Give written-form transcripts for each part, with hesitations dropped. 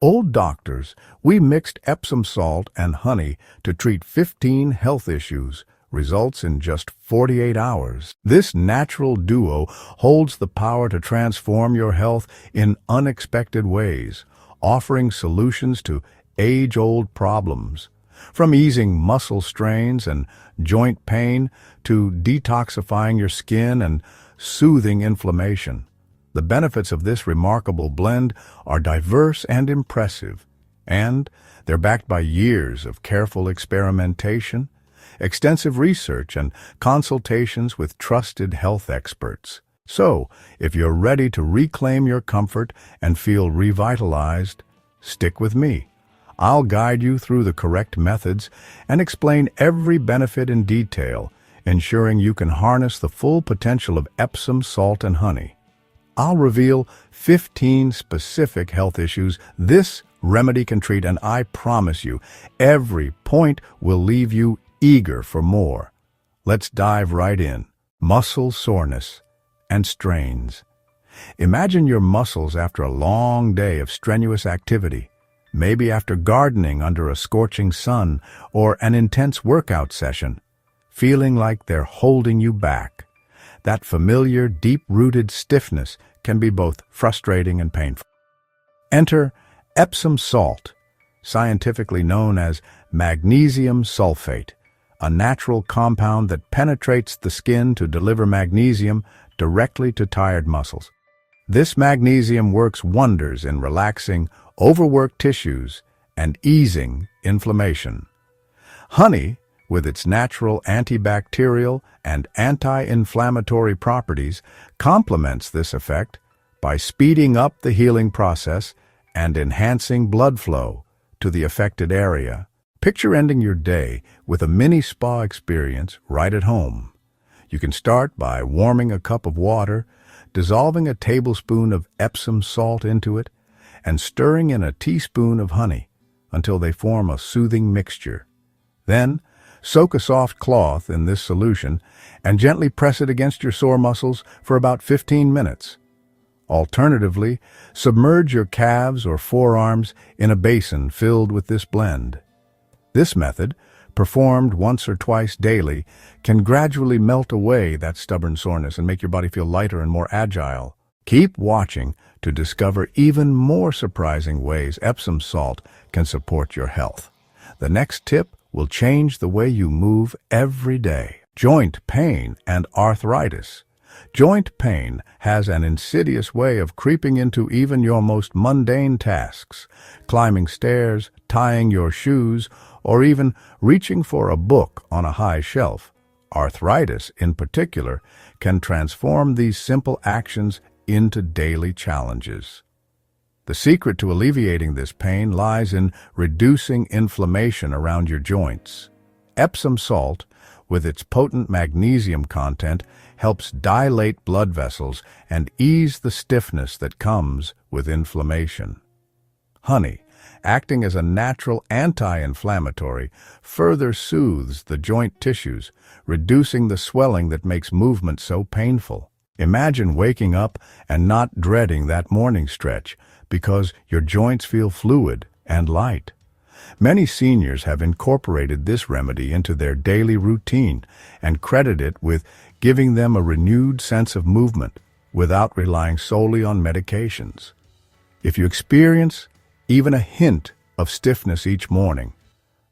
Old doctors, we mixed Epsom salt and honey to treat 15 health issues. Results in just 48 hours. This natural duo holds the power to transform your health in unexpected ways, offering solutions to age-old problems. From easing muscle strains and joint pain to detoxifying your skin and soothing inflammation. The benefits of this remarkable blend are diverse and impressive, and they're backed by years of careful experimentation, extensive research, and consultations with trusted health experts. So, if you're ready to reclaim your comfort and feel revitalized, stick with me. I'll guide you through the correct methods and explain every benefit in detail, ensuring you can harness the full potential of Epsom salt and honey. I'll reveal 15 specific health issues this remedy can treat, and I promise you, every point will leave you eager for more. Let's dive right in. Muscle soreness and strains. Imagine your muscles after a long day of strenuous activity, maybe after gardening under a scorching sun or an intense workout session, feeling like they're holding you back. That familiar, deep-rooted stiffness can be both frustrating and painful. Enter Epsom salt, scientifically known as magnesium sulfate, a natural compound that penetrates the skin to deliver magnesium directly to tired muscles. This magnesium works wonders in relaxing overworked tissues and easing inflammation. Honey, with its natural antibacterial and anti-inflammatory properties, complements this effect by speeding up the healing process and enhancing blood flow to the affected area. Picture ending your day with a mini spa experience right at home. You can start by warming a cup of water, dissolving a tablespoon of Epsom salt into it, and stirring in a teaspoon of honey until they form a soothing mixture. Then, soak a soft cloth in this solution and gently press it against your sore muscles for about 15 minutes. Alternatively, submerge your calves or forearms in a basin filled with this blend. This method, performed once or twice daily, can gradually melt away that stubborn soreness and make your body feel lighter and more agile. Keep watching to discover even more surprising ways Epsom salt can support your health. The next tip will change the way you move every day. Joint pain and arthritis. Joint pain has an insidious way of creeping into even your most mundane tasks, climbing stairs, tying your shoes, or even reaching for a book on a high shelf. Arthritis, in particular, can transform these simple actions into daily challenges. The secret to alleviating this pain lies in reducing inflammation around your joints. Epsom salt, with its potent magnesium content, helps dilate blood vessels and ease the stiffness that comes with inflammation. Honey, acting as a natural anti-inflammatory, further soothes the joint tissues, reducing the swelling that makes movement so painful. Imagine waking up and not dreading that morning stretch because your joints feel fluid and light. Many seniors have incorporated this remedy into their daily routine and credit it with giving them a renewed sense of movement without relying solely on medications. If you experience even a hint of stiffness each morning,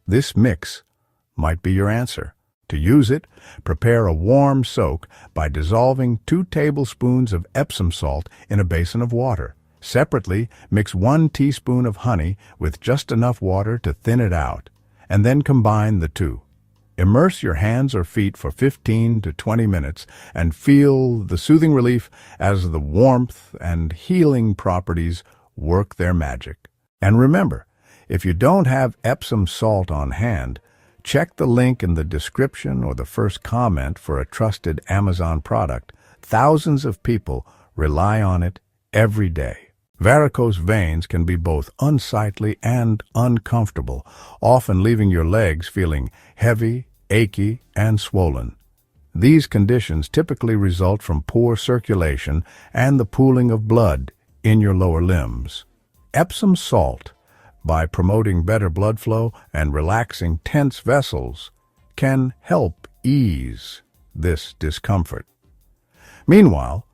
this mix might be your answer. To use it, prepare a warm soak by dissolving 2 tablespoons of Epsom salt in a basin of water. Separately, mix 1 teaspoon of honey with just enough water to thin it out, and then combine the two. Immerse your hands or feet for 15 to 20 minutes and feel the soothing relief as the warmth and healing properties work their magic. And remember, if you don't have Epsom salt on hand, check the link in the description or the first comment for a trusted Amazon product. Thousands of people rely on it every day. Varicose veins can be both unsightly and uncomfortable, often leaving your legs feeling heavy, achy, and swollen. These conditions typically result from poor circulation and the pooling of blood in your lower limbs. Epsom salt, by promoting better blood flow and relaxing tense vessels, can help ease this discomfort. Meanwhile,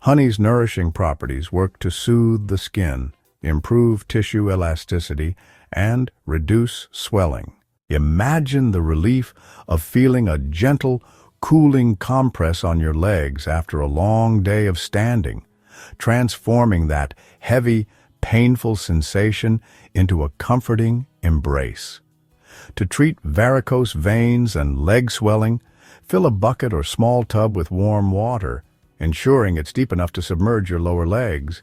honey's nourishing properties work to soothe the skin, improve tissue elasticity, and reduce swelling. Imagine the relief of feeling a gentle, cooling compress on your legs after a long day of standing, transforming that heavy, painful sensation into a comforting embrace. To treat varicose veins and leg swelling, fill a bucket or small tub with warm water, ensuring it's deep enough to submerge your lower legs.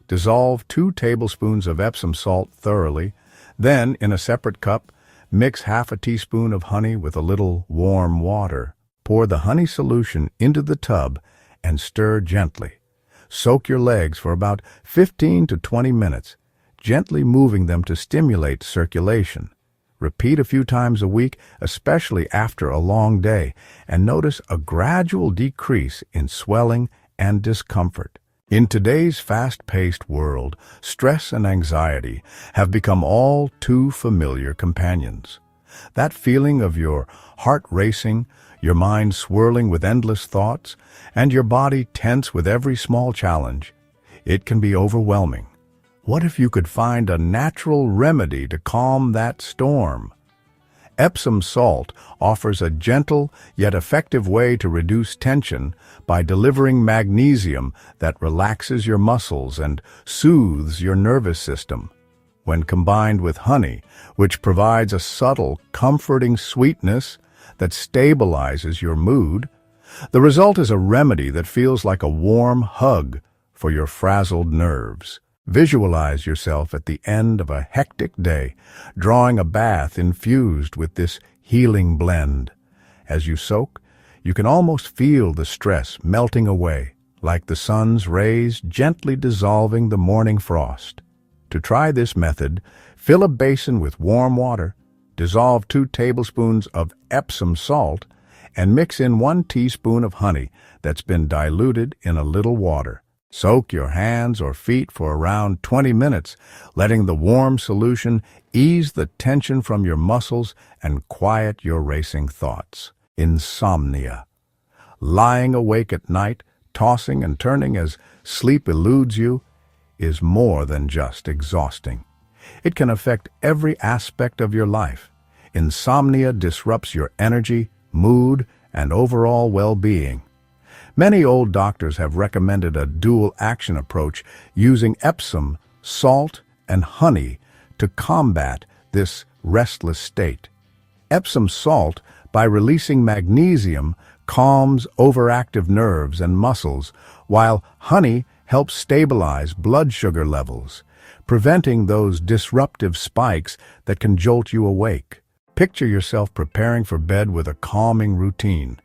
Dissolve 2 tablespoons of Epsom salt thoroughly, then, in a separate cup, mix half a teaspoon of honey with a little warm water. Pour the honey solution into the tub and stir gently. Soak your legs for about 15 to 20 minutes, gently moving them to stimulate circulation. Repeat a few times a week, especially after a long day, and notice a gradual decrease in swelling and discomfort. In today's fast-paced world, stress and anxiety have become all too familiar companions. That feeling of your heart racing, your mind swirling with endless thoughts, and your body tense with every small challenge, it can be overwhelming. What if you could find a natural remedy to calm that storm? Epsom salt offers a gentle yet effective way to reduce tension by delivering magnesium that relaxes your muscles and soothes your nervous system. When combined with honey, which provides a subtle, comforting sweetness that stabilizes your mood, the result is a remedy that feels like a warm hug for your frazzled nerves. Visualize yourself at the end of a hectic day, drawing a bath infused with this healing blend. As you soak, you can almost feel the stress melting away, like the sun's rays gently dissolving the morning frost. To try this method, fill a basin with warm water, dissolve 2 tablespoons of Epsom salt, and mix in 1 teaspoon of honey that's been diluted in a little water. Soak your hands or feet for around 20 minutes, letting the warm solution ease the tension from your muscles and quiet your racing thoughts. Insomnia. Lying awake at night, tossing and turning as sleep eludes you, is more than just exhausting. It can affect every aspect of your life. Insomnia disrupts your energy, mood, and overall well-being. Many old doctors have recommended a dual-action approach using Epsom, salt, and honey to combat this restless state. Epsom salt, by releasing magnesium, calms overactive nerves and muscles, while honey helps stabilize blood sugar levels, preventing those disruptive spikes that can jolt you awake. Picture yourself preparing for bed with a calming routine.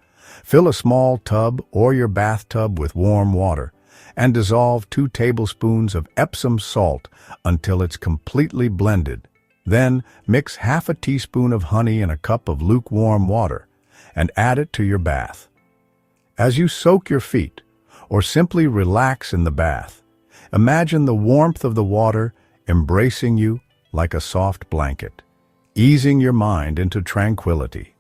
Fill a small tub or your bathtub with warm water and dissolve 2 tablespoons of Epsom salt until it's completely blended. Then mix half a teaspoon of honey in a cup of lukewarm water and add it to your bath. As you soak your feet or simply relax in the bath, imagine the warmth of the water embracing you like a soft blanket, easing your mind into tranquility.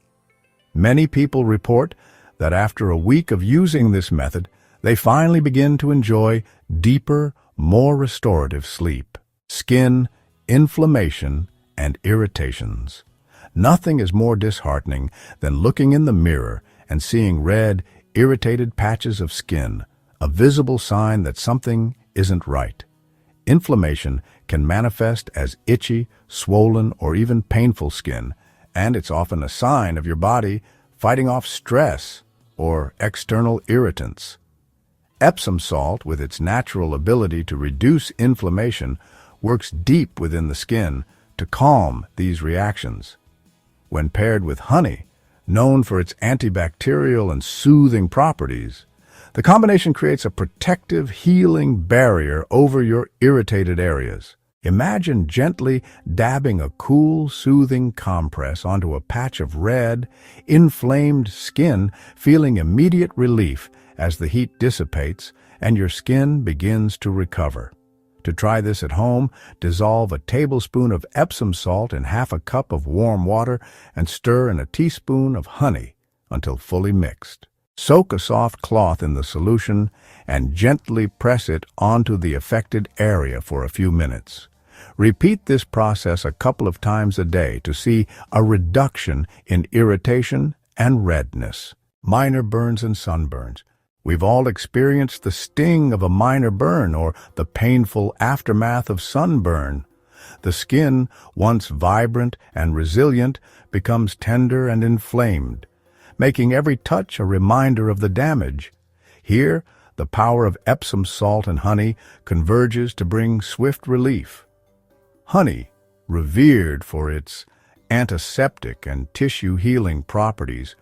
Many people report that after a week of using this method, they finally begin to enjoy deeper, more restorative sleep. Skin, inflammation, and irritations. Nothing is more disheartening than looking in the mirror and seeing red, irritated patches of skin, a visible sign that something isn't right. Inflammation can manifest as itchy, swollen, or even painful skin, and it's often a sign of your body fighting off stress or external irritants. Epsom salt, with its natural ability to reduce inflammation, works deep within the skin to calm these reactions. When paired with honey, known for its antibacterial and soothing properties, the combination creates a protective, healing barrier over your irritated areas. Imagine gently dabbing a cool, soothing compress onto a patch of red, inflamed skin, feeling immediate relief as the heat dissipates and your skin begins to recover. To try this at home, dissolve a tablespoon of Epsom salt in half a cup of warm water and stir in a teaspoon of honey until fully mixed. Soak a soft cloth in the solution and gently press it onto the affected area for a few minutes. Repeat this process a couple of times a day to see a reduction in irritation and redness. Minor burns and sunburns. We've all experienced the sting of a minor burn or the painful aftermath of sunburn. The skin, once vibrant and resilient, becomes tender and inflamed, making every touch a reminder of the damage. Here, the power of Epsom salt and honey converges to bring swift relief. Honey, revered for its antiseptic and tissue-healing properties,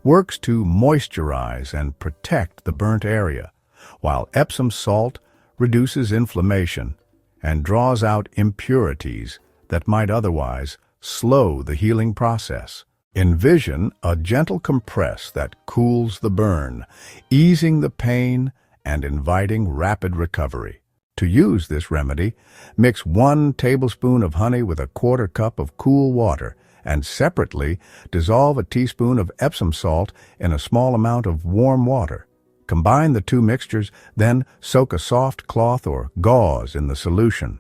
works to moisturize and protect the burnt area, while Epsom salt reduces inflammation and draws out impurities that might otherwise slow the healing process. Envision a gentle compress that cools the burn, easing the pain and inviting rapid recovery. To use this remedy, mix 1 tablespoon of honey with a quarter cup of cool water and separately dissolve a teaspoon of Epsom salt in a small amount of warm water. Combine the two mixtures, then soak a soft cloth or gauze in the solution.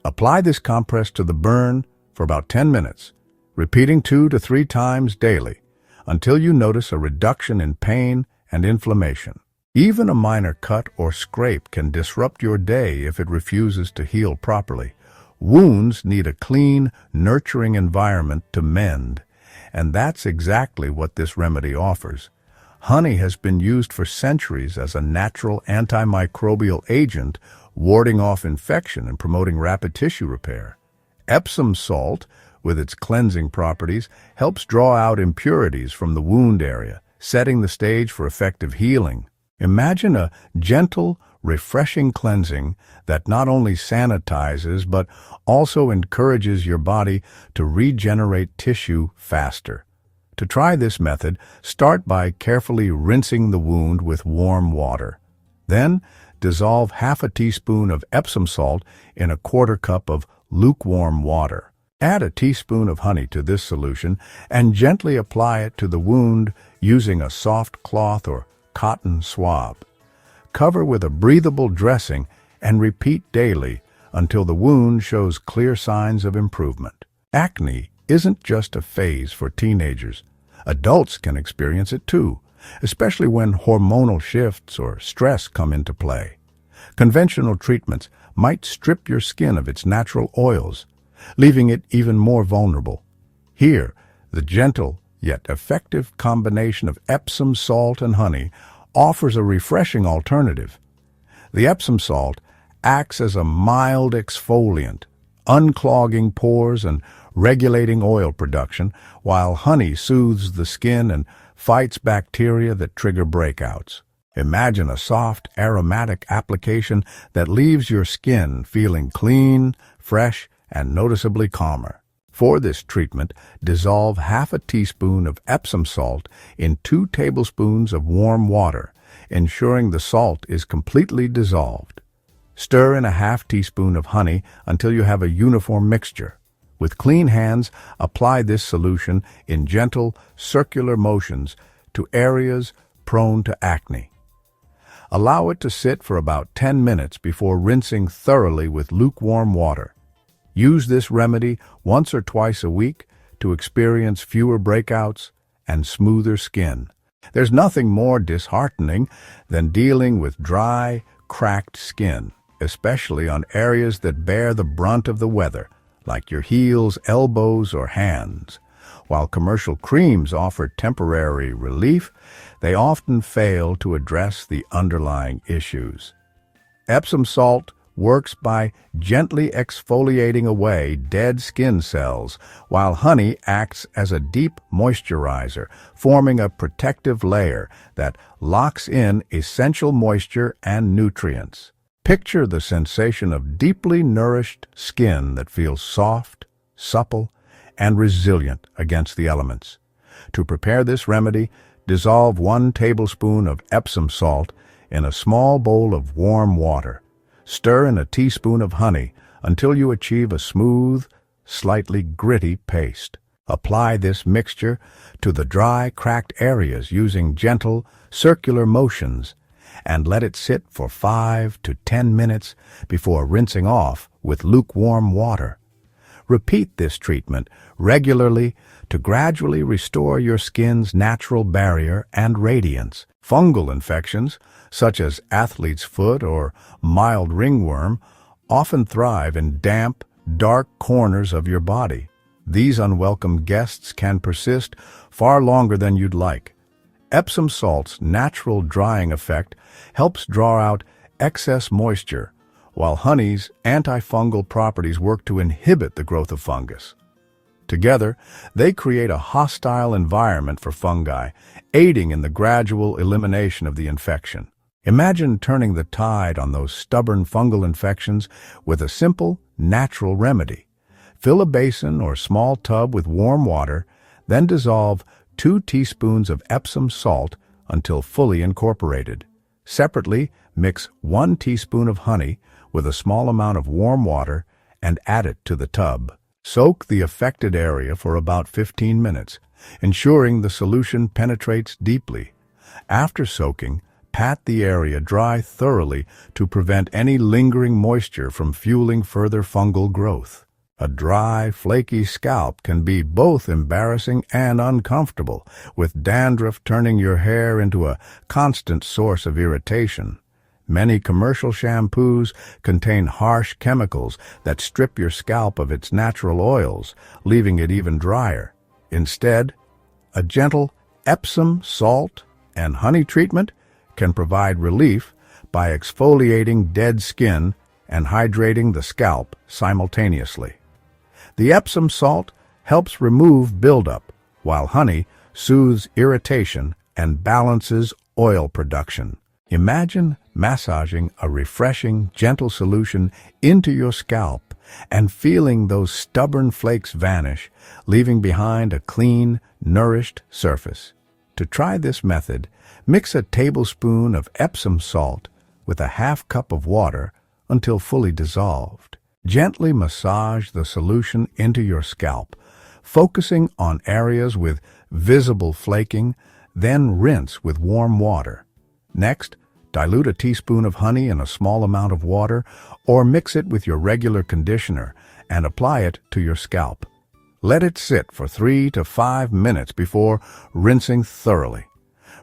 Apply this compress to the burn for about 10 minutes, repeating 2 to 3 times daily until you notice a reduction in pain and inflammation. Even a minor cut or scrape can disrupt your day if it refuses to heal properly. Wounds need a clean, nurturing environment to mend, and that's exactly what this remedy offers. Honey has been used for centuries as a natural antimicrobial agent, warding off infection and promoting rapid tissue repair. Epsom salt, with its cleansing properties, helps draw out impurities from the wound area, setting the stage for effective healing. Imagine a gentle, refreshing cleansing that not only sanitizes but also encourages your body to regenerate tissue faster. To try this method, start by carefully rinsing the wound with warm water. Then, dissolve half a teaspoon of Epsom salt in a quarter cup of lukewarm water. Add a teaspoon of honey to this solution and gently apply it to the wound using a soft cloth or cotton swab. Cover with a breathable dressing and repeat daily until the wound shows clear signs of improvement. Acne isn't just a phase for teenagers. Adults can experience it too, especially when hormonal shifts or stress come into play. Conventional treatments might strip your skin of its natural oils, leaving it even more vulnerable. Here, the gentle yet effective combination of Epsom salt and honey offers a refreshing alternative. The Epsom salt acts as a mild exfoliant, unclogging pores and regulating oil production, while honey soothes the skin and fights bacteria that trigger breakouts. Imagine a soft, aromatic application that leaves your skin feeling clean, fresh, and noticeably calmer. For this treatment, dissolve half a teaspoon of Epsom salt in 2 tablespoons of warm water, ensuring the salt is completely dissolved. Stir in a half teaspoon of honey until you have a uniform mixture. With clean hands, apply this solution in gentle, circular motions to areas prone to acne. Allow it to sit for about 10 minutes before rinsing thoroughly with lukewarm water. Use this remedy once or twice a week to experience fewer breakouts and smoother skin. There's nothing more disheartening than dealing with dry, cracked skin, especially on areas that bear the brunt of the weather, like your heels, elbows, or hands. While commercial creams offer temporary relief, they often fail to address the underlying issues. Epsom salt works by gently exfoliating away dead skin cells, while honey acts as a deep moisturizer, forming a protective layer that locks in essential moisture and nutrients. Picture the sensation of deeply nourished skin that feels soft, supple, and resilient against the elements. To prepare this remedy, dissolve 1 tablespoon of Epsom salt in a small bowl of warm water. Stir in a teaspoon of honey until you achieve a smooth, slightly gritty paste. Apply this mixture to the dry, cracked areas using gentle, circular motions and let it sit for 5 to 10 minutes before rinsing off with lukewarm water. Repeat this treatment regularly to gradually restore your skin's natural barrier and radiance. Fungal infections, such as athlete's foot or mild ringworm, often thrive in damp, dark corners of your body. These unwelcome guests can persist far longer than you'd like. Epsom salt's natural drying effect helps draw out excess moisture, while honey's antifungal properties work to inhibit the growth of fungus. Together, they create a hostile environment for fungi, aiding in the gradual elimination of the infection. Imagine turning the tide on those stubborn fungal infections with a simple, natural remedy. Fill a basin or small tub with warm water, then dissolve 2 teaspoons of Epsom salt until fully incorporated. Separately, mix 1 teaspoon of honey with a small amount of warm water and add it to the tub. Soak the affected area for about 15 minutes, ensuring the solution penetrates deeply. After soaking, pat the area dry thoroughly to prevent any lingering moisture from fueling further fungal growth. A dry, flaky scalp can be both embarrassing and uncomfortable, with dandruff turning your hair into a constant source of irritation. Many commercial shampoos contain harsh chemicals that strip your scalp of its natural oils, leaving it even drier. Instead, a gentle Epsom salt and honey treatment can provide relief by exfoliating dead skin and hydrating the scalp simultaneously. The Epsom salt helps remove buildup, while honey soothes irritation and balances oil production. Imagine massaging a refreshing, gentle solution into your scalp and feeling those stubborn flakes vanish, leaving behind a clean, nourished surface. To try this method, mix a tablespoon of Epsom salt with a half cup of water until fully dissolved. Gently massage the solution into your scalp, focusing on areas with visible flaking, then rinse with warm water. Next, dilute a teaspoon of honey in a small amount of water or mix it with your regular conditioner and apply it to your scalp. Let it sit for 3 to 5 minutes before rinsing thoroughly.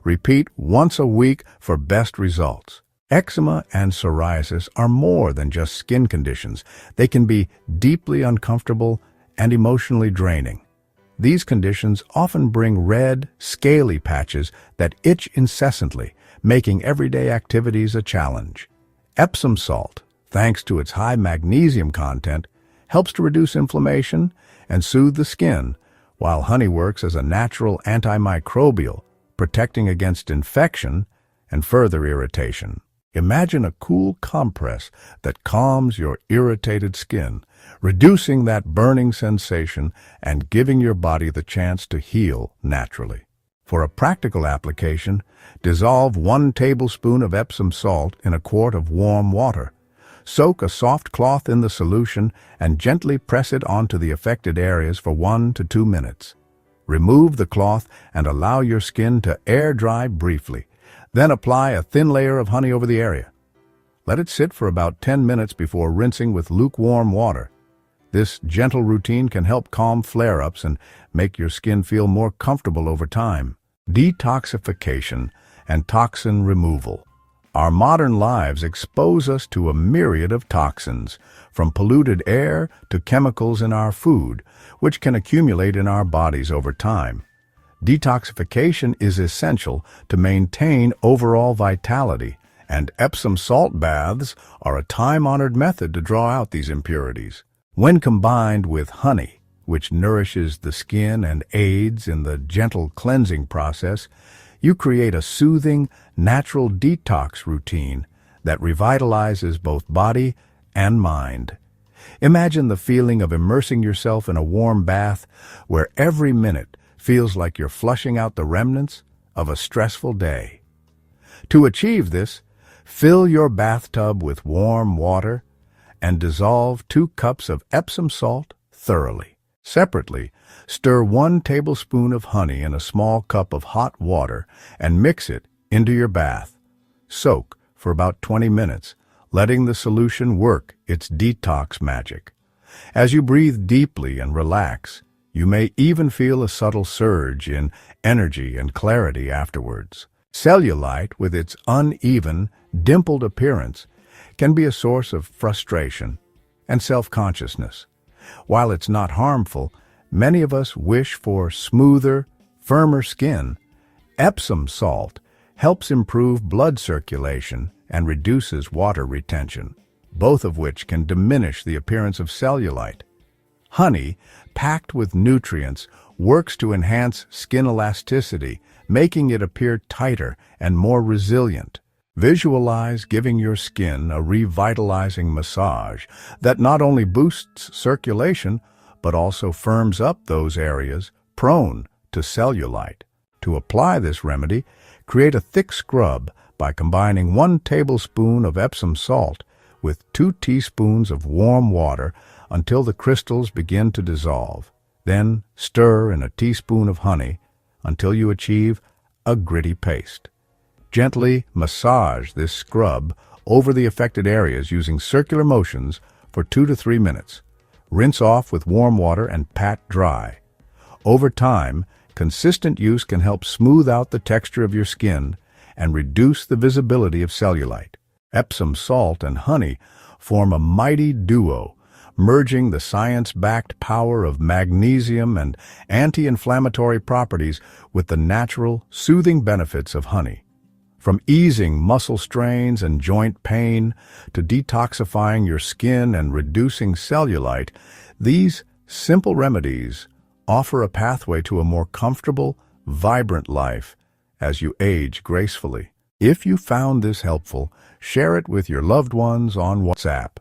Repeat once a week for best results. Eczema and psoriasis are more than just skin conditions. They can be deeply uncomfortable and emotionally draining. These conditions often bring red, scaly patches that itch incessantly, making everyday activities a challenge. Epsom salt, thanks to its high magnesium content, helps to reduce inflammation and soothe the skin, while honey works as a natural antimicrobial, protecting against infection and further irritation. Imagine a cool compress that calms your irritated skin, reducing that burning sensation and giving your body the chance to heal naturally. For a practical application, dissolve 1 tablespoon of Epsom salt in a quart of warm water. Soak a soft cloth in the solution and gently press it onto the affected areas for 1 to 2 minutes. Remove the cloth and allow your skin to air dry briefly. Then apply a thin layer of honey over the area. Let it sit for about 10 minutes before rinsing with lukewarm water. This gentle routine can help calm flare-ups and make your skin feel more comfortable over time. Detoxification and toxin removal. Our modern lives expose us to a myriad of toxins, from polluted air to chemicals in our food, which can accumulate in our bodies over time. Detoxification is essential to maintain overall vitality, and Epsom salt baths are a time-honored method to draw out these impurities. When combined with honey, which nourishes the skin and aids in the gentle cleansing process, you create a soothing, natural detox routine that revitalizes both body and mind. Imagine the feeling of immersing yourself in a warm bath where every minute feels like you're flushing out the remnants of a stressful day. To achieve this, Fill your bathtub with warm water and dissolve 2 cups of Epsom salt thoroughly. Separately, stir 1 tablespoon of honey in a small cup of hot water and mix it into your bath. Soak for about 20 minutes, letting the solution work its detox magic. As you breathe deeply and relax, you may even feel a subtle surge in energy and clarity afterwards. Cellulite, with its uneven, dimpled appearance, can be a source of frustration and self-consciousness. While it's not harmful, many of us wish for smoother, firmer skin. Epsom salt helps improve blood circulation and reduces water retention, both of which can diminish the appearance of cellulite. Honey, packed with nutrients, works to enhance skin elasticity, making it appear tighter and more resilient. Visualize giving your skin a revitalizing massage that not only boosts circulation, but also firms up those areas prone to cellulite. To apply this remedy, create a thick scrub by combining 1 tablespoon of Epsom salt with 2 teaspoons of warm water until the crystals begin to dissolve. Then stir in a teaspoon of honey until you achieve a gritty paste. Gently massage this scrub over the affected areas using circular motions for 2 to 3 minutes. Rinse off with warm water and pat dry. Over time, consistent use can help smooth out the texture of your skin and reduce the visibility of cellulite. Epsom salt and honey form a mighty duo, merging the science-backed power of magnesium and anti-inflammatory properties with the natural, soothing benefits of honey. From easing muscle strains and joint pain to detoxifying your skin and reducing cellulite, these simple remedies offer a pathway to a more comfortable, vibrant life as you age gracefully. If you found this helpful, share it with your loved ones on WhatsApp.